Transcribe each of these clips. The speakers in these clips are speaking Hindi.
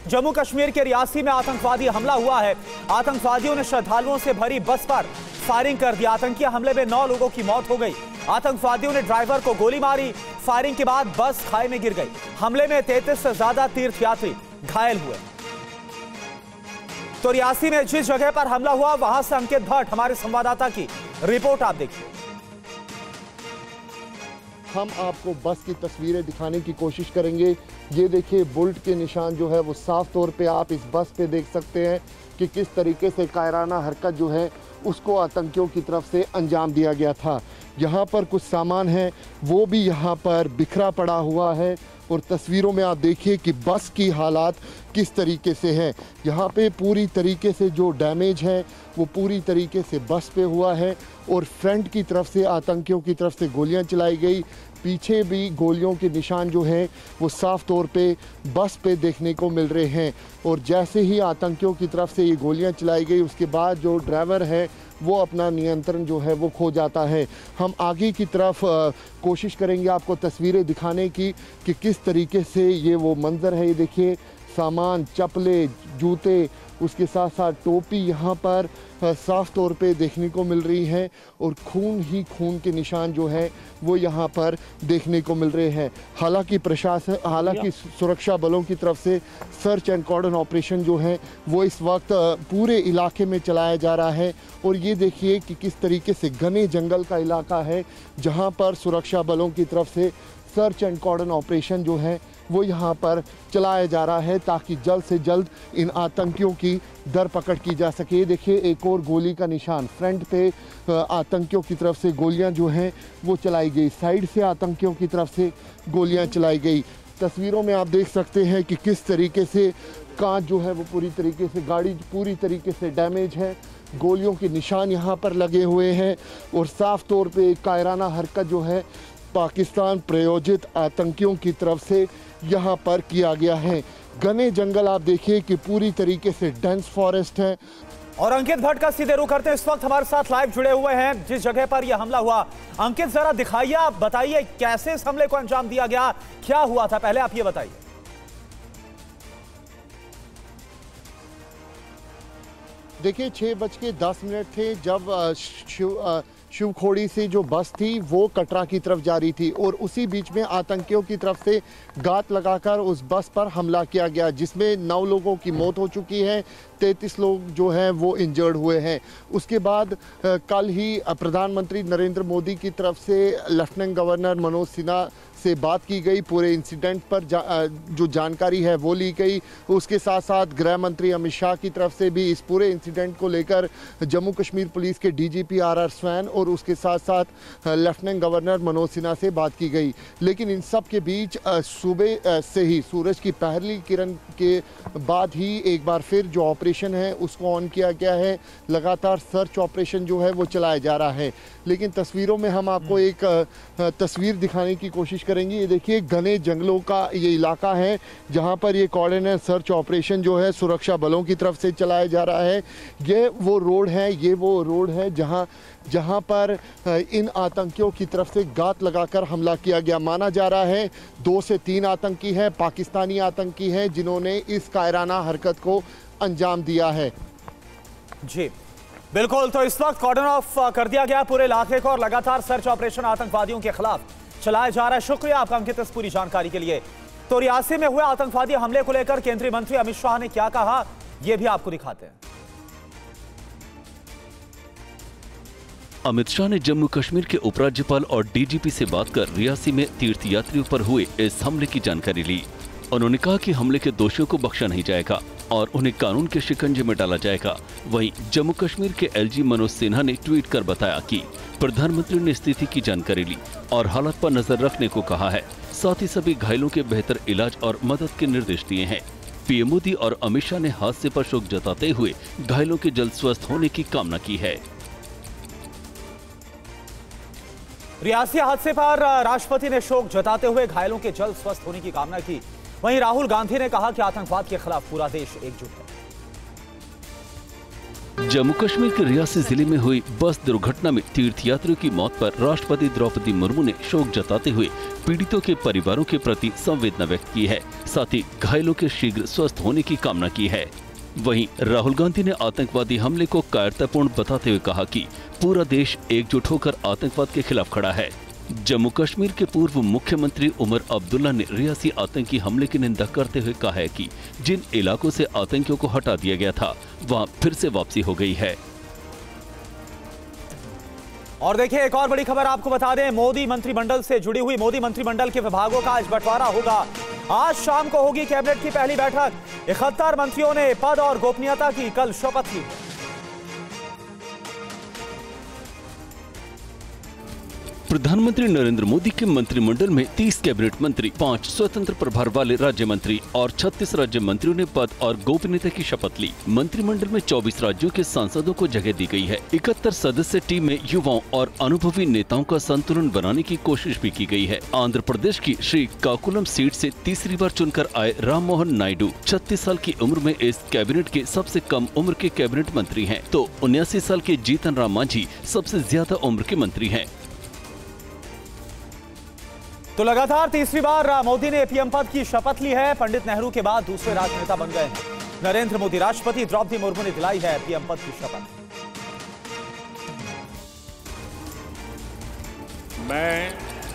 जम्मू कश्मीर के रियासी में आतंकवादी हमला हुआ है। आतंकवादियों ने श्रद्धालुओं से भरी बस पर फायरिंग कर दी। आतंकी हमले में 9 लोगों की मौत हो गई। आतंकवादियों ने ड्राइवर को गोली मारी। फायरिंग के बाद बस खाई में गिर गई। हमले में 33 से ज्यादा तीर्थयात्री घायल हुए। तो रियासी में जिस जगह पर हमला हुआ वहां से अंकित भट्ट हमारे संवाददाता की रिपोर्ट आप देखिए। हम आपको बस की तस्वीरें दिखाने की कोशिश करेंगे। ये देखिए बुलेट के निशान जो है वो साफ तौर पे आप इस बस पे देख सकते हैं कि किस तरीके से कायराना हरकत जो है उसको आतंकियों की तरफ से अंजाम दिया गया था। यहाँ पर कुछ सामान है वो भी यहाँ पर बिखरा पड़ा हुआ है और तस्वीरों में आप देखिए कि बस की हालात किस तरीके से है। यहाँ पे पूरी तरीके से जो डैमेज है वो पूरी तरीके से बस पे हुआ है और फ्रंट की तरफ से आतंकियों की तरफ से गोलियां चलाई गई। पीछे भी गोलियों के निशान जो हैं वो साफ तौर पे बस पे देखने को मिल रहे हैं और जैसे ही आतंकियों की तरफ से ये गोलियां चलाई गई उसके बाद जो ड्राइवर है वो अपना नियंत्रण जो है वो खो जाता है। हम आगे की तरफ कोशिश करेंगे आपको तस्वीरें दिखाने की कि किस तरीके से ये वो मंज़र है। ये देखिए सामान, चप्पलें, जूते, उसके साथ साथ टोपी यहाँ पर साफ तौर पे देखने को मिल रही हैं और खून ही खून के निशान जो है वो यहाँ पर देखने को मिल रहे हैं। हालांकि सुरक्षा बलों की तरफ से सर्च एंड कॉर्डन ऑपरेशन जो है वो इस वक्त पूरे इलाके में चलाया जा रहा है और ये देखिए कि किस तरीके से घने जंगल का इलाका है जहाँ पर सुरक्षा बलों की तरफ से सर्च एंड कॉर्डन ऑपरेशन जो है वो यहाँ पर चलाया जा रहा है ताकि जल्द से जल्द इन आतंकियों की धरपकड़ की जा सके। देखिए एक और गोली का निशान, फ्रंट पे आतंकियों की तरफ से गोलियां जो हैं वो चलाई गई, साइड से आतंकियों की तरफ से गोलियां चलाई गई। तस्वीरों में आप देख सकते हैं कि किस तरीके से कांच जो है वो पूरी तरीके से, गाड़ी पूरी तरीके से डैमेज है, गोलियों के निशान यहाँ पर लगे हुए हैं और साफ तौर पर एक कायराना हरकत जो है पाकिस्तान प्रायोजित आतंकियों की तरफ से यहाँ पर किया गया है। घने जंगल आप देखिए कि पूरी तरीके से डेंस फॉरेस्ट है। और अंकित भट्ट का सीधे रुख करते हैं, इस वक्त हमारे साथ लाइव जुड़े हुए हैं जिस जगह पर यह हमला हुआ। अंकित जरा दिखाइए, आप बताइए कैसे इस हमले को अंजाम दिया गया, क्या हुआ था, पहले आप ये बताइए। देखिए 6:10 थे जब शिवखोड़ी से जो बस थी वो कटरा की तरफ जा रही थी और उसी बीच में आतंकियों की तरफ से घात लगाकर उस बस पर हमला किया गया जिसमें 9 लोगों की मौत हो चुकी है, 33 लोग जो हैं वो इंजर्ड हुए हैं। उसके बाद कल ही प्रधानमंत्री नरेंद्र मोदी की तरफ से लेफ्टिनेंट गवर्नर मनोज सिन्हा से बात की गई, पूरे इंसिडेंट पर जो जानकारी है वो ली गई। उसके साथ साथ गृह मंत्री अमित शाह की तरफ से भी इस पूरे इंसिडेंट को लेकर जम्मू कश्मीर पुलिस के डीजीपी आर स्वैन और उसके साथ साथ लेफ्टिनेंट गवर्नर मनोज सिन्हा से बात की गई। लेकिन इन सब के बीच सुबह से ही सूरज की पहली किरण के बाद ही एक बार फिर जो ऑपरेशन है उसको ऑन किया गया है। लगातार सर्च ऑपरेशन जो है वो चलाया जा रहा है। लेकिन तस्वीरों में हम आपको एक तस्वीर दिखाने की कोशिश करेंगे। ये देखिए घने जंगलों का ये इलाका है जहां पर ये कोऑर्डिनेट सर्च ऑपरेशन जो है सुरक्षा बलों की तरफ से चलाया जा रहा है। ये वो रोड है जहां पर इन आतंकियों की तरफ से घात लगाकर हमला किया गया। माना जा रहा है 2 से 3 आतंकी हैं, पाकिस्तानी आतंकी हैं जिन्होंने इस कायराना हरकत को अंजाम दिया है। जी बिल्कुल, तो इस वक्त कॉर्डन ऑफ कर दिया गया पूरे इलाके को और लगातार सर्च ऑपरेशन आतंकवादियों के खिलाफ चलाया जा रहा है। शुक्रिया आपका अंकित इस पूरी जानकारी के लिए। तो रियासी में हुए आतंकवादी हमले को लेकर केंद्रीय मंत्री अमित शाह ने क्या कहा, यह भी आपको दिखाते हैं। अमित शाह ने जम्मू कश्मीर के उपराज्यपाल और डीजीपी से बात कर रियासी में तीर्थयात्रियों पर हुए इस हमले की जानकारी ली। उन्होंने कहा कि हमले के दोषियों को बख्शा नहीं जाएगा और उन्हें कानून के शिकंजे में डाला जाएगा। वहीं जम्मू कश्मीर के एलजी मनोज सिन्हा ने ट्वीट कर बताया कि प्रधानमंत्री ने स्थिति की जानकारी ली और हालात पर नजर रखने को कहा है। साथ ही सभी घायलों के बेहतर इलाज और मदद के निर्देश दिए हैं। पीएम मोदी और अमित शाह ने हादसे पर शोक जताते हुए घायलों के जल्द स्वस्थ होने की कामना की है। रियासी हादसे पर राष्ट्रपति ने शोक जताते हुए घायलों के जल्द स्वस्थ होने की कामना की। वहीं राहुल गांधी ने कहा कि आतंकवाद के खिलाफ पूरा देश एकजुट है। जम्मू कश्मीर के रियासी जिले में हुई बस दुर्घटना में तीर्थयात्रियों की मौत पर राष्ट्रपति द्रौपदी मुर्मू ने शोक जताते हुए पीड़ितों के परिवारों के प्रति संवेदना व्यक्त की है। साथ ही घायलों के शीघ्र स्वस्थ होने की कामना की है। वहीं राहुल गांधी ने आतंकवादी हमले को कायरतापूर्ण बताते हुए कहा कि पूरा देश एकजुट होकर आतंकवाद के खिलाफ खड़ा है। जम्मू कश्मीर के पूर्व मुख्यमंत्री उमर अब्दुल्ला ने रियासी आतंकी हमले की निंदा करते हुए कहा है कि जिन इलाकों से आतंकियों को हटा दिया गया था वहां फिर से वापसी हो गई है। और देखिए एक और बड़ी खबर आपको बता दें, मोदी मंत्रिमंडल से जुड़ी हुई मोदी मंत्रिमंडल के विभागों का आज बंटवारा होगा। आज शाम को होगी कैबिनेट की पहली बैठक। 71 मंत्रियों ने पद और गोपनीयता की कल शपथ ली। प्रधानमंत्री नरेंद्र मोदी के मंत्रिमंडल में 30 कैबिनेट मंत्री, 5 स्वतंत्र प्रभार वाले राज्य मंत्री और 36 राज्य मंत्रियों ने पद और गोपनीयता की शपथ ली। मंत्रिमंडल में 24 राज्यों के सांसदों को जगह दी गई है। 71 सदस्य टीम में युवाओं और अनुभवी नेताओं का संतुलन बनाने की कोशिश भी की गई है। आंध्र प्रदेश की श्री काकुलम सीट से तीसरी बार चुनकर आए राम मोहन नायडू 36 साल की उम्र में इस कैबिनेट के सबसे कम उम्र के कैबिनेट मंत्री हैं, तो 79 साल के जीतन राम मांझी सबसे ज्यादा उम्र के मंत्री हैं। तो लगातार तीसरी बार मोदी ने पीएम पद की शपथ ली है। पंडित नेहरू के बाद दूसरे राजनेता बन गए हैं। नरेंद्र मोदी राष्ट्रपति, द्रौपदी मुर्मू ने दिलाई है पीएम पद की शपथ।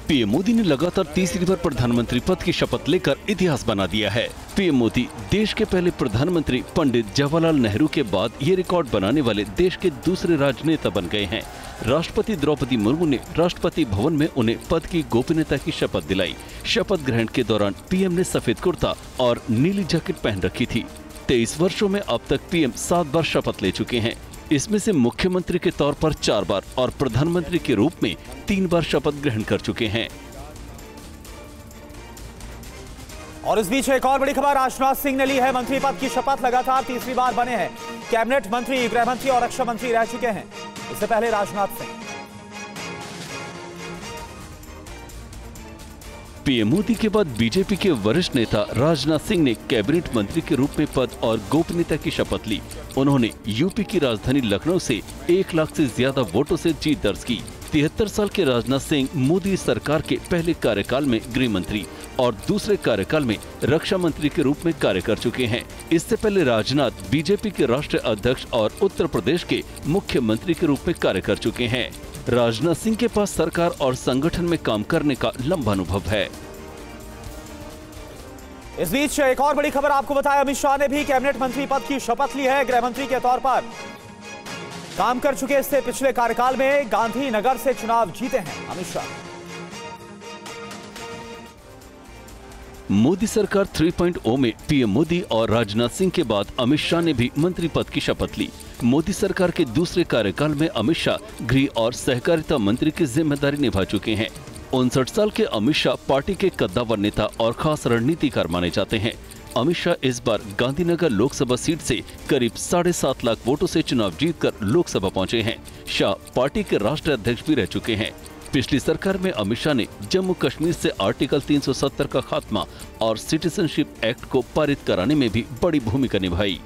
पीएम मोदी ने लगातार तीसरी बार प्रधानमंत्री पद की शपथ लेकर इतिहास बना दिया है। पीएम मोदी देश के पहले प्रधानमंत्री पंडित जवाहरलाल नेहरू के बाद ये रिकॉर्ड बनाने वाले देश के दूसरे राजनेता बन गए हैं। राष्ट्रपति द्रौपदी मुर्मू ने राष्ट्रपति भवन में उन्हें पद की गोपनीयता की शपथ दिलाई। शपथ ग्रहण के दौरान पीएम ने सफेद कुर्ता और नीली जैकेट पहन रखी थी। 23 वर्षों में अब तक पीएम 7 बार शपथ ले चुके हैं। इसमें से मुख्यमंत्री के तौर पर 4 बार और प्रधानमंत्री के रूप में 3 बार शपथ ग्रहण कर चुके हैं। और इस बीच एक और बड़ी खबर, राजनाथ सिंह ने ली है मंत्री पद की शपथ। लगातार तीसरी बार बने हैं कैबिनेट मंत्री, गृह मंत्री और रक्षा मंत्री रह चुके हैं इससे पहले राजनाथ सिंह। पीएम मोदी के बाद बीजेपी के वरिष्ठ नेता राजनाथ सिंह ने कैबिनेट मंत्री के रूप में पद और गोपनीयता की शपथ ली। उन्होंने यूपी की राजधानी लखनऊ से 1 लाख से ज्यादा वोटों से जीत दर्ज की। 73 साल के राजनाथ सिंह मोदी सरकार के पहले कार्यकाल में गृह मंत्री और दूसरे कार्यकाल में रक्षा मंत्री के रूप में कार्य कर चुके हैं। इससे पहले राजनाथ बीजेपी के राष्ट्रीय अध्यक्ष और उत्तर प्रदेश के मुख्यमंत्री के रूप में कार्य कर चुके हैं। राजनाथ सिंह के पास सरकार और संगठन में काम करने का लंबा अनुभव है। इस बीच एक और बड़ी खबर आपको बताया, अमित शाह ने भी कैबिनेट मंत्री पद की शपथ ली है। गृह मंत्री के तौर पर काम कर चुके इससे पिछले कार्यकाल में गांधीनगर से चुनाव जीते हैं अमित शाह। मोदी सरकार 3.0 में पीएम मोदी और राजनाथ सिंह के बाद अमित शाह ने भी मंत्री पद की शपथ ली। मोदी सरकार के दूसरे कार्यकाल में अमित शाह गृह और सहकारिता मंत्री की जिम्मेदारी निभा चुके हैं। 59 साल के अमित शाह पार्टी के कद्दावर नेता और खास रणनीतिकार माने जाते हैं। अमित शाह इस बार गांधीनगर लोकसभा सीट से करीब 7.5 लाख वोटों से चुनाव जीतकर लोकसभा पहुंचे हैं। शाह पार्टी के राष्ट्रीय अध्यक्ष भी रह चुके हैं। पिछली सरकार में अमित शाह ने जम्मू कश्मीर से आर्टिकल 370 का खात्मा और सिटीजनशिप एक्ट को पारित कराने में भी बड़ी भूमिका निभाई।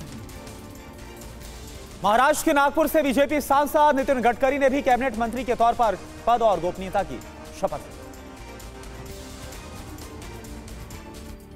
महाराष्ट्र के नागपुर से बीजेपी सांसद नितिन गडकरी ने भी कैबिनेट मंत्री के तौर पर पद और गोपनीयता की शपथ ली।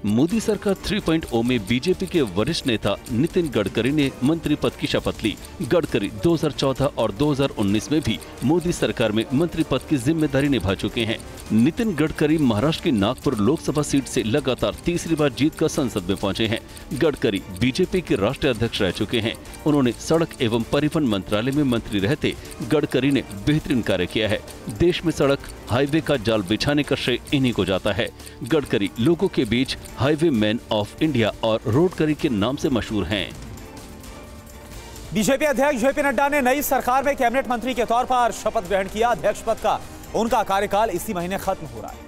मोदी सरकार 3.0 में बीजेपी के वरिष्ठ नेता नितिन गडकरी ने मंत्री पद की शपथ ली। गडकरी 2014 और 2019 में भी मोदी सरकार में मंत्री पद की जिम्मेदारी निभा चुके हैं। नितिन गडकरी महाराष्ट्र की नागपुर लोकसभा सीट से लगातार तीसरी बार जीतकर संसद में पहुंचे हैं। गडकरी बीजेपी के राष्ट्रीय अध्यक्ष रह चुके हैं। उन्होंने सड़क एवं परिवहन मंत्रालय में मंत्री रहते गडकरी ने बेहतरीन कार्य किया है। देश में सड़क हाईवे का जाल बिछाने का श्रेय इन्हीं को जाता है। गडकरी लोगों के बीच हाईवे मैन ऑफ इंडिया और रोडकरी के नाम से मशहूर हैं। बीजेपी अध्यक्ष जेपी नड्डा ने नई सरकार में कैबिनेट मंत्री के तौर पर शपथ ग्रहण किया। अध्यक्ष पद का उनका कार्यकाल इसी महीने खत्म हो रहा है।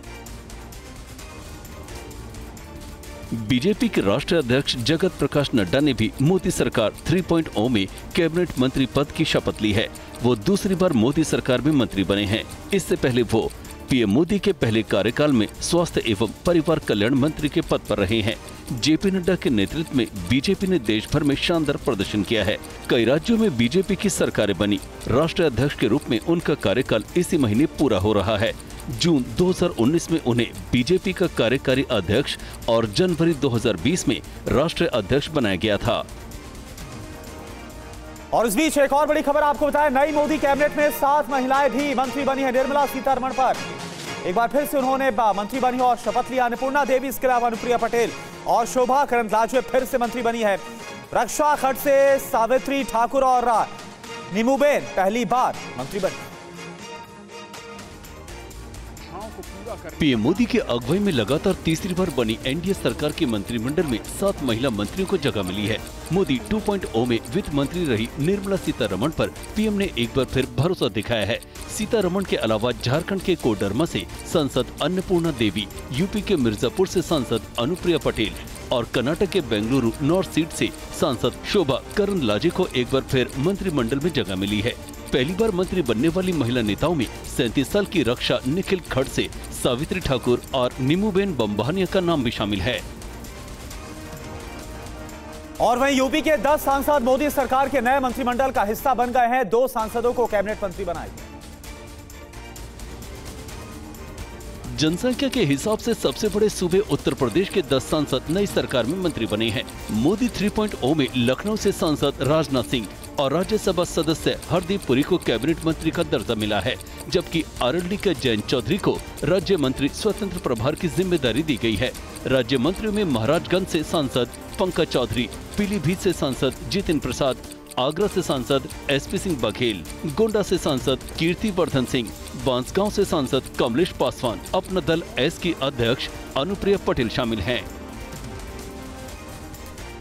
बीजेपी के राष्ट्रीय अध्यक्ष जगत प्रकाश नड्डा ने भी मोदी सरकार 3.0 में कैबिनेट मंत्री पद की शपथ ली है। वो दूसरी बार मोदी सरकार में मंत्री बने हैं। इससे पहले वो पीएम मोदी के पहले कार्यकाल में स्वास्थ्य एवं परिवार कल्याण मंत्री के पद पर रहे हैं। जेपी नड्डा के नेतृत्व में बीजेपी ने देश भर में शानदार प्रदर्शन किया है। कई राज्यों में बीजेपी की सरकारें बनी। राष्ट्रीय अध्यक्ष के रूप में उनका कार्यकाल इसी महीने पूरा हो रहा है। जून 2019 में उन्हें बीजेपी का कार्यकारी अध्यक्ष और जनवरी 2020 में राष्ट्रीय अध्यक्ष बनाया गया था। और इस बीच एक और बड़ी खबर आपको बताएं, नई मोदी कैबिनेट में 7 महिलाएं भी मंत्री बनी है। निर्मला सीतारमण पर एक बार फिर से उन्होंने मंत्री बनी और शपथ लिया। अन्नपूर्णा देवी, इसके अलावा अनुप्रिया पटेल और शोभा करंदलाजे फिर से मंत्री बनी है। रक्षा खड़से, सावित्री ठाकुर और नीमूबेन पहली बार मंत्री बनी। पीएम मोदी के अगुवाई में लगातार तीसरी बार बनी एनडीए सरकार के मंत्रिमंडल में 7 महिला मंत्रियों को जगह मिली है। मोदी 2.0 में वित्त मंत्री रही निर्मला सीतारमण पर पीएम ने एक बार फिर भरोसा दिखाया है। सीतारमण के अलावा झारखंड के कोडरमा से सांसद अन्नपूर्णा देवी, यूपी के मिर्जापुर से सांसद अनुप्रिया पटेल और कर्नाटक के बेंगलुरु नॉर्थ सीट से सांसद शोभा करंदलाजे को एक बार फिर मंत्रिमंडल में जगह मिली है। पहली बार मंत्री बनने वाली महिला नेताओं में 37 साल की रक्षा निखिल खड़से, सावित्री ठाकुर और नीमूबेन बम्बानिया का नाम भी शामिल है। और वहीं यूपी के 10 सांसद मोदी सरकार के नए मंत्रिमंडल का हिस्सा बन गए हैं। 2 सांसदों को कैबिनेट मंत्री बनाया गया। जनसंख्या के हिसाब से सबसे बड़े सूबे उत्तर प्रदेश के 10 सांसद नई सरकार में मंत्री बने हैं। मोदी 3.0 में लखनऊ से सांसद राजनाथ सिंह और राज्यसभा सदस्य हरदीप पुरी को कैबिनेट मंत्री का दर्जा मिला है, जबकि अरवली के जयंत चौधरी को राज्य मंत्री स्वतंत्र प्रभार की जिम्मेदारी दी गई है। राज्य मंत्रियों में महाराजगंज से सांसद पंकज चौधरी, पीलीभीत से सांसद जितिन प्रसाद, आगरा से सांसद एसपी सिंह बघेल, गोंडा से सांसद कीर्ति वर्धन सिंह, बांसगांव से सांसद कमलेश पासवान, अपना दल एस की अध्यक्ष अनुप्रिया पटेल शामिल हैं।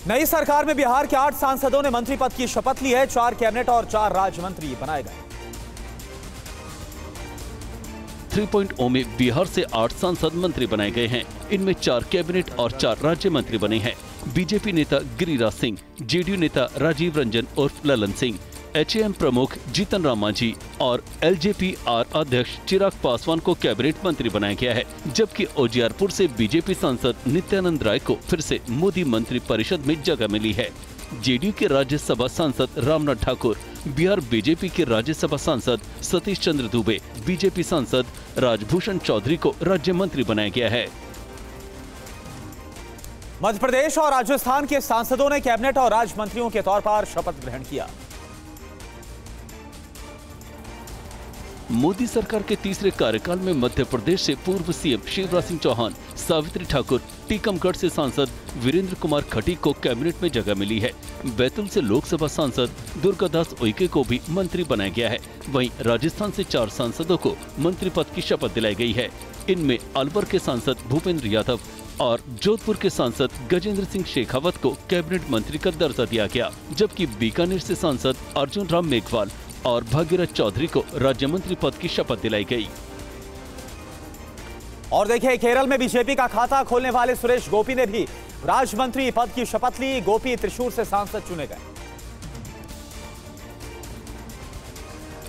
नई सरकार में बिहार के 8 सांसदों ने मंत्री पद की शपथ ली है। 4 कैबिनेट और 4 राज्य मंत्री बनाए गए। 3.0 में बिहार से 8 सांसद मंत्री बनाए गए हैं। इनमें 4 कैबिनेट और 4 राज्य मंत्री बने हैं। बीजेपी नेता गिरिराज सिंह, जेडीयू नेता राजीव रंजन उर्फ ललन सिंह, एचएएम प्रमुख जीतन राम मांझी और एलजेपीआर अध्यक्ष चिराग पासवान को कैबिनेट मंत्री बनाया गया है, जबकि उजियारपुर से बीजेपी सांसद नित्यानंद राय को फिर से मोदी मंत्री परिषद में जगह मिली है। जेडीयू के राज्यसभा सांसद रामनाथ ठाकुर, बिहार बीजेपी के राज्यसभा सांसद सतीश चंद्र दुबे, बीजेपी सांसद राजभूषण चौधरी को राज्य मंत्री बनाया गया है। मध्य प्रदेश और राजस्थान के सांसदों ने कैबिनेट और राज्य मंत्रियों के तौर पर शपथ ग्रहण किया। मोदी सरकार के तीसरे कार्यकाल में मध्य प्रदेश से पूर्व सीएम शिवराज सिंह चौहान, सावित्री ठाकुर, टीकमगढ़ से सांसद वीरेंद्र कुमार खटीक को कैबिनेट में जगह मिली है। बैतूल से लोकसभा सांसद दुर्गादास उइके को भी मंत्री बनाया गया है। वहीं राजस्थान से 4 सांसदों को मंत्री पद की शपथ दिलाई गई है। इनमें अलवर के सांसद भूपेंद्र यादव और जोधपुर के सांसद गजेंद्र सिंह शेखावत को कैबिनेट मंत्री का दर्जा दिया गया, जबकि बीकानेर से सांसद अर्जुन राम मेघवाल और भागीरथ चौधरी को राज्य मंत्री पद की शपथ दिलाई गई। और देखिए, केरल में बीजेपी का खाता खोलने वाले सुरेश गोपी ने भी राज्य मंत्री पद की शपथ ली। गोपी त्रिशूर से सांसद चुने गए।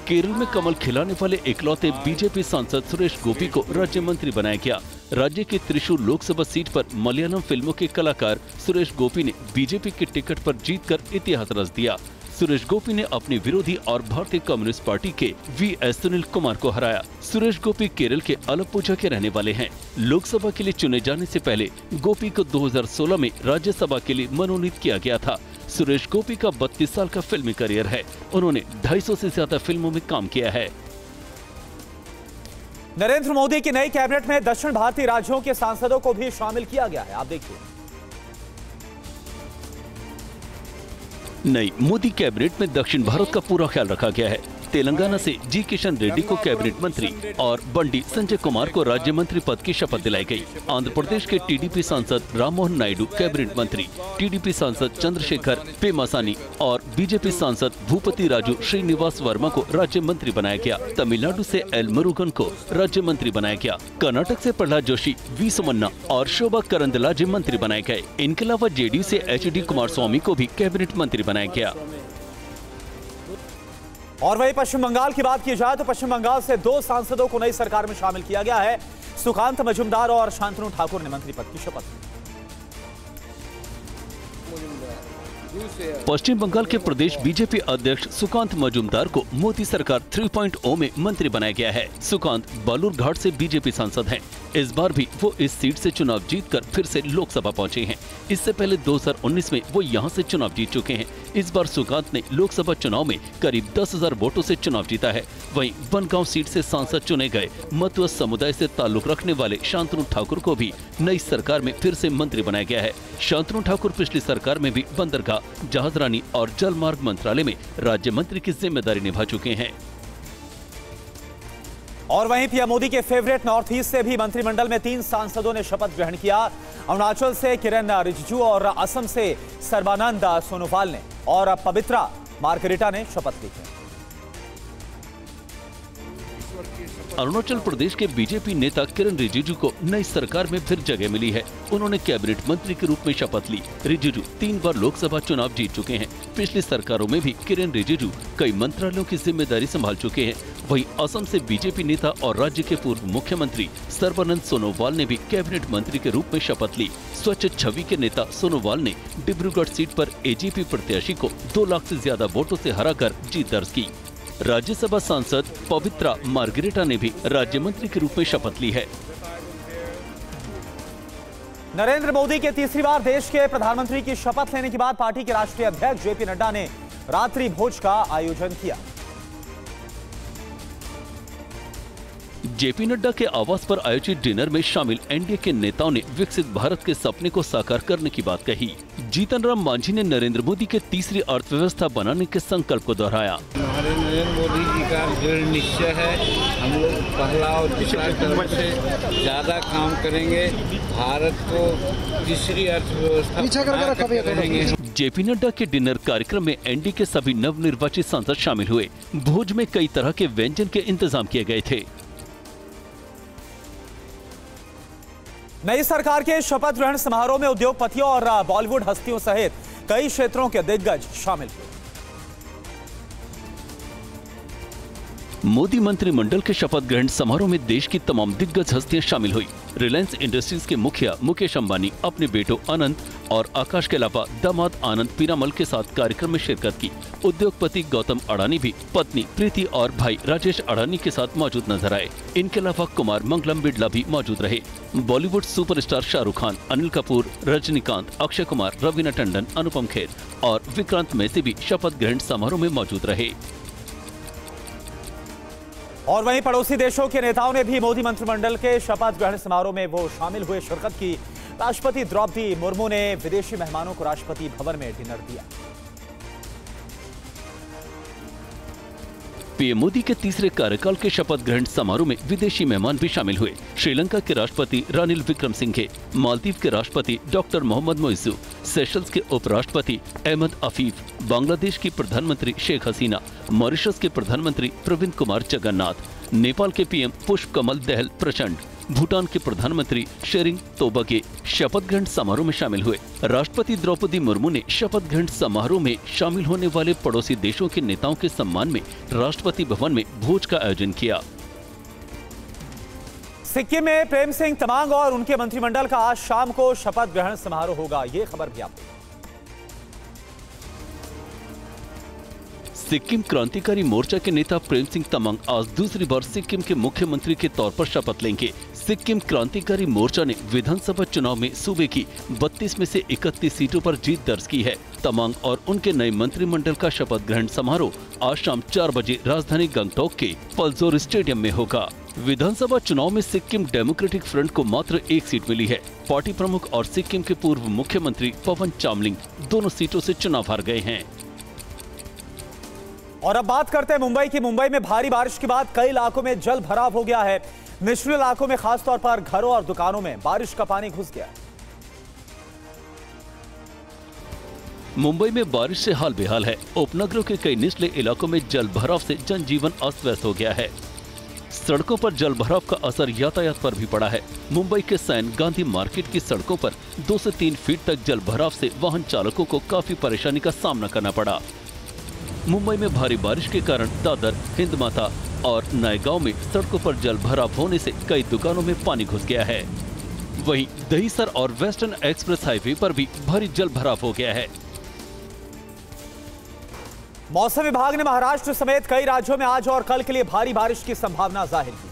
केरल में कमल खिलाने वाले इकलौते बीजेपी सांसद सुरेश गोपी को राज्य मंत्री बनाया गया। राज्य के त्रिशूर लोकसभा सीट पर मलयालम फिल्मों के कलाकार सुरेश गोपी ने बीजेपी के टिकट पर जीतकर इतिहास रच दिया। सुरेश गोपी ने अपने विरोधी और भारतीय कम्युनिस्ट पार्टी के वीएस सुनील कुमार को हराया। सुरेश गोपी केरल के अलपुझा के रहने वाले हैं। लोकसभा के लिए चुने जाने से पहले गोपी को 2016 में राज्यसभा के लिए मनोनीत किया गया था। सुरेश गोपी का 32 साल का फिल्मी करियर है। उन्होंने 250 से ज्यादा फिल्मों में काम किया है। नरेंद्र मोदी की नई कैबिनेट में दक्षिण भारतीय राज्यों के सांसदों को भी शामिल किया गया है। आप देखिए, नई मोदी कैबिनेट में दक्षिण भारत का पूरा ख्याल रखा गया है। तेलंगाना से जी किशन रेड्डी को कैबिनेट मंत्री और बंडी संजय कुमार को राज्य मंत्री पद की शपथ दिलाई गई। आंध्र प्रदेश के टीडीपी सांसद राममोहन नायडू कैबिनेट मंत्री, टीडीपी सांसद चंद्रशेखर पेमासानी और बीजेपी सांसद भूपति राजू श्रीनिवास वर्मा को राज्य मंत्री बनाया गया। तमिलनाडु से एल मुरुगन को राज्य मंत्री बनाया गया। कर्नाटक से प्रहलाद जोशी, वी सोमन्ना और शोभा करंदलाजे मंत्री बनाए गए। इनके अलावा जेडीयू से एचडी कुमारस्वामी को भी कैबिनेट मंत्री बनाया गया। और वहीं पश्चिम बंगाल की बात की जाए तो पश्चिम बंगाल से 2 सांसदों को नई सरकार में शामिल किया गया है। सुकांत मजूमदार और शांतनु ठाकुर ने मंत्री पद की शपथ ली। पश्चिम बंगाल के प्रदेश बीजेपी अध्यक्ष सुकांत मजूमदार को मोदी सरकार 3.0 में मंत्री बनाया गया है। सुकांत बालूरघाट से बीजेपी सांसद हैं। इस बार भी वो इस सीट से चुनाव जीतकर फिर से लोकसभा पहुंचे हैं। इससे पहले 2019 में वो यहां से चुनाव जीत चुके हैं। इस बार सुकांत ने लोकसभा चुनाव में करीब 10,000 वोटों से चुनाव जीता है। वहीं बनगांव सीट से सांसद चुने गए मतुआ समुदाय से ताल्लुक रखने वाले शांतनु ठाकुर को भी नई सरकार में फिर से मंत्री बनाया गया है। शांतनु ठाकुर पिछली सरकार में भी बंदरगाह, जहाजरानी और जल मार्ग मंत्रालय में राज्य मंत्री की जिम्मेदारी निभा चुके हैं। और वहीं पीएम मोदी के फेवरेट नॉर्थ ईस्ट से भी मंत्रिमंडल में 3 सांसदों ने शपथ ग्रहण किया। अरुणाचल से किरण रिजिजू और असम से सर्बानंद सोनोवाल ने और पवित्रा मार्गरेटा ने शपथ ली है। अरुणाचल प्रदेश के बीजेपी नेता किरण रिजिजू को नई सरकार में फिर जगह मिली है। उन्होंने कैबिनेट मंत्री के रूप में शपथ ली। रिजिजू 3 बार लोकसभा चुनाव जीत चुके हैं। पिछली सरकारों में भी किरण रिजिजू कई मंत्रालयों की जिम्मेदारी संभाल चुके हैं। वहीं असम से बीजेपी नेता और राज्य के पूर्व मुख्यमंत्री सर्बानंद सोनोवाल ने भी कैबिनेट मंत्री के रूप में शपथ ली। स्वच्छ छवि के नेता सोनोवाल ने डिब्रूगढ़ सीट पर एजीपी प्रत्याशी को 2 लाख से ज्यादा वोटों से हराकर जीत दर्ज की। राज्यसभा सांसद पवित्रा मार्गरेटा ने भी राज्य मंत्री के रूप में शपथ ली है। नरेंद्र मोदी के तीसरी बार देश के प्रधानमंत्री की शपथ लेने के बाद पार्टी के राष्ट्रीय अध्यक्ष जेपी नड्डा ने रात्रि भोज का आयोजन किया। जेपी नड्डा के आवास पर आयोजित डिनर में शामिल एनडीए के नेताओं ने विकसित भारत के सपने को साकार करने की बात कही। जीतन राम मांझी ने नरेंद्र मोदी के तीसरी अर्थव्यवस्था बनाने के संकल्प को दोहराया। हमारे नरेंद्र मोदी जी का दृढ़ निश्चय है, हम लोग पहला और दूसरा टर्म से ज्यादा काम करेंगे, भारत को तीसरी अर्थव्यवस्था करेंगे। जेपी नड्डा के डिनर कार्यक्रम में एनडीए के सभी नवनिर्वाचित सांसद शामिल हुए। भोज में कई तरह के व्यंजन के इंतजाम किए गए थे। नई सरकार के शपथ ग्रहण समारोह में उद्योगपतियों और बॉलीवुड हस्तियों सहित कई क्षेत्रों के दिग्गज शामिल हुए। मोदी मंत्रिमंडल के शपथ ग्रहण समारोह में देश की तमाम दिग्गज हस्तियां शामिल हुई। रिलायंस इंडस्ट्रीज के मुखिया मुकेश अंबानी अपने बेटों अनंत और आकाश के अलावा दामाद आनंद पीरामल के साथ कार्यक्रम में शिरकत की। उद्योगपति गौतम अडानी भी पत्नी प्रीति और भाई राजेश अडानी के साथ मौजूद नजर आए। इनके अलावा कुमार मंगलम बिड़ला भी मौजूद रहे। बॉलीवुड सुपरस्टार शाहरुख खान, अनिल कपूर, रजनीकांत, अक्षय कुमार, रवीना टंडन, अनुपम खेर और विक्रांत मैसी भी शपथ ग्रहण समारोह में मौजूद रहे। और वहीं पड़ोसी देशों के नेताओं ने भी मोदी मंत्रिमंडल के शपथ ग्रहण समारोह में वो शामिल हुए, शिरकत की। राष्ट्रपति द्रौपदी मुर्मू ने विदेशी मेहमानों को राष्ट्रपति भवन में डिनर दिया। पीएम मोदी के तीसरे कार्यकाल के शपथ ग्रहण समारोह में विदेशी मेहमान भी शामिल हुए। श्रीलंका के राष्ट्रपति रानिल विक्रमसिंघे, मालदीव के राष्ट्रपति डॉक्टर मोहम्मद मोइसू, सेशल्स के उपराष्ट्रपति अहमद अफीफ, बांग्लादेश की प्रधानमंत्री शेख हसीना, मॉरिशस के प्रधानमंत्री प्रविंद कुमार जगन्नाथ, नेपाल के पीएम पुष्प कमल दहल प्रचंड, भूटान के प्रधानमंत्री शेरिंग तोबगे शपथ ग्रहण समारोह में शामिल हुए। राष्ट्रपति द्रौपदी मुर्मू ने शपथ ग्रहण समारोह में शामिल होने वाले पड़ोसी देशों के नेताओं के सम्मान में राष्ट्रपति भवन में भोज का आयोजन किया। सिक्किम में प्रेम सिंह तमांग और उनके मंत्रिमंडल का आज शाम को शपथ ग्रहण समारोह होगा। ये खबर भी आपको। सिक्किम क्रांतिकारी मोर्चा के नेता प्रेम सिंह तमांग आज दूसरी बार सिक्किम के मुख्यमंत्री के तौर पर शपथ लेंगे। सिक्किम क्रांतिकारी मोर्चा ने विधानसभा चुनाव में सूबे की 32 में से 31 सीटों पर जीत दर्ज की है। तमांग और उनके नए मंत्रिमंडल का शपथ ग्रहण समारोह आज शाम 4 बजे राजधानी गंगटोक के पल्जोर स्टेडियम में होगा। विधानसभा चुनाव में सिक्किम डेमोक्रेटिक फ्रंट को मात्र 1 सीट मिली है। पार्टी प्रमुख और सिक्किम के पूर्व मुख्यमंत्री पवन चामलिंग दोनों सीटों से चुनाव हार गए हैं। और अब बात करते हैं मुंबई की। मुंबई में भारी बारिश के बाद कई इलाकों में जल भराव हो गया है। निचले इलाकों में खासतौर पर घरों और दुकानों में बारिश का पानी घुस गया। मुंबई में बारिश से हाल बेहाल है। उपनगरों के कई निचले इलाकों में जल भराव से जनजीवन अस्त व्यस्त हो गया है। सड़कों पर जल भराव का असर यातायात पर भी पड़ा है। मुंबई के सैन गांधी मार्केट की सड़कों पर 2 से 3 फीट तक जल भराव से वाहन चालकों को काफी परेशानी का सामना करना पड़ा। मुंबई में भारी बारिश के कारण दादर, हिंदमाता और नएगांव में सड़कों पर जल भराव होने से कई दुकानों में पानी घुस गया है। वहीं दहीसर और वेस्टर्न एक्सप्रेस हाईवे पर भी भारी जल भराव हो गया है। मौसम विभाग ने महाराष्ट्र समेत कई राज्यों में आज और कल के लिए भारी बारिश की संभावना जाहिर की।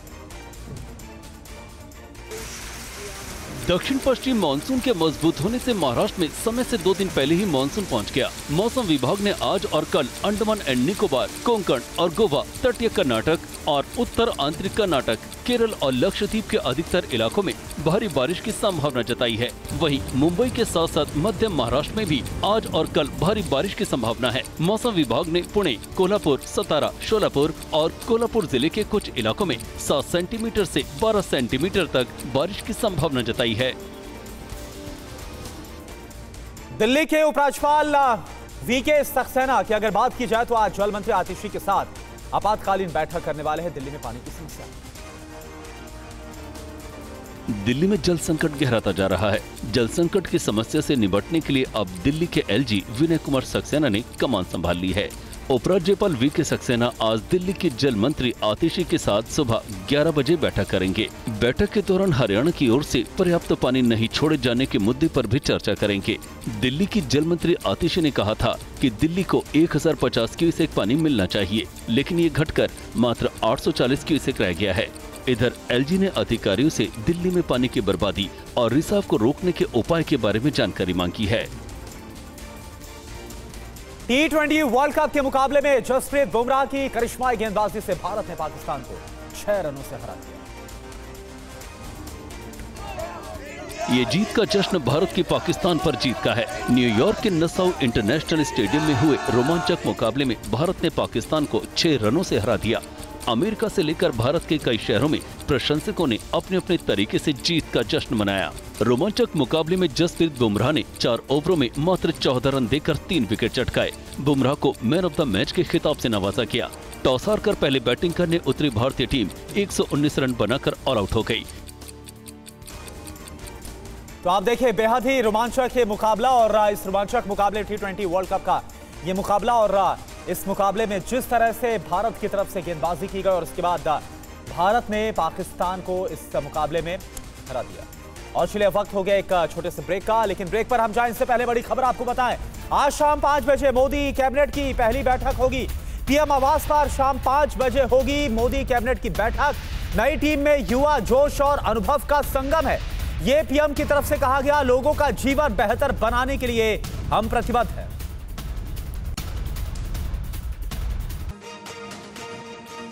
दक्षिण पश्चिम मानसून के मजबूत होने से महाराष्ट्र में समय से 2 दिन पहले ही मानसून पहुंच गया। मौसम विभाग ने आज और कल अंडमान एंड निकोबार, कोंकण और गोवा, तटीय कर्नाटक और उत्तर आंतरिक कर्नाटक, केरल और लक्षद्वीप के अधिकतर इलाकों में भारी बारिश की संभावना जताई है। वहीं मुंबई के साथ साथ मध्य महाराष्ट्र में भी आज और कल भारी बारिश की संभावना है। मौसम विभाग ने पुणे, कोल्हापुर, सतारा, शोलापुर और कोल्हापुर जिले के कुछ इलाकों में 7 सेंटीमीटर से 12 सेंटीमीटर तक बारिश की संभावना जताई है। दिल्ली के उपराज्यपाल वीके सक्सेना की अगर बात की जाए तो आज जल मंत्री आतिशी के साथ आपातकालीन बैठक करने वाले हैं। दिल्ली में पानी की समस्या, दिल्ली में जल संकट गहराता जा रहा है। जल संकट की समस्या से निपटने के लिए अब दिल्ली के एलजी विनय कुमार सक्सेना ने कमान संभाल ली है। उपराज्यपाल वीके सक्सेना आज दिल्ली के जल मंत्री आतिशी के साथ सुबह 11 बजे बैठक करेंगे। बैठक के दौरान हरियाणा की ओर से पर्याप्त पानी नहीं छोड़े जाने के मुद्दे पर भी चर्चा करेंगे। दिल्ली की जल मंत्री आतिशी ने कहा था कि दिल्ली को 1050 क्यूसेक पानी मिलना चाहिए, लेकिन ये घटकर मात्र 840 क्यूसेक रह गया है। इधर एलजी ने अधिकारियों से दिल्ली में पानी की बर्बादी और रिसाव को रोकने के उपाय के बारे में जानकारी मांगी है। T20 वर्ल्ड कप के मुकाबले में जसप्रीत बुमराह की करिश्माई गेंदबाजी से भारत ने पाकिस्तान को 6 रनों से हरा दिया। ये जीत का जश्न भारत की पाकिस्तान पर जीत का है। न्यूयॉर्क के नसाउ इंटरनेशनल स्टेडियम में हुए रोमांचक मुकाबले में भारत ने पाकिस्तान को 6 रनों से हरा दिया। अमेरिका से लेकर भारत के कई शहरों में प्रशंसकों ने अपने अपने तरीके से जीत का जश्न मनाया। रोमांचक मुकाबले में जसप्रीत बुमराह ने 4 ओवरों में मात्र 14 रन देकर 3 विकेट चटकाए। बुमराह को मैन ऑफ द मैच के खिताब से नवाजा गया। टॉस हारकर पहले बैटिंग करने उतरी भारतीय टीम 119 रन बनाकर ऑल आउट हो गई। तो आप देखिए बेहद ही रोमांचक ये मुकाबला, और इस रोमांचक मुकाबले T20 वर्ल्ड कप का ये मुकाबला, और इस मुकाबले में जिस तरह से भारत की तरफ से गेंदबाजी की गई और उसके बाद भारत ने पाकिस्तान को इस मुकाबले में हरा दिया। और चलिए वक्त हो गया एक छोटे से ब्रेक का, लेकिन ब्रेक पर हम जाएं इससे पहले बड़ी खबर आपको बताएं। आज शाम 5 बजे मोदी कैबिनेट की पहली बैठक होगी। पीएम आवास पर शाम 5 बजे होगी मोदी कैबिनेट की बैठक। नई टीम में युवा जोश और अनुभव का संगम है, ये पीएम की तरफ से कहा गया। लोगों का जीवन बेहतर बनाने के लिए हम प्रतिबद्ध हैं।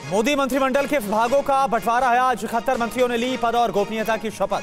मोदी मंत्रिमंडल के विभागों का बंटवारा है। आज 71 मंत्रियों ने ली पद और गोपनीयता की शपथ।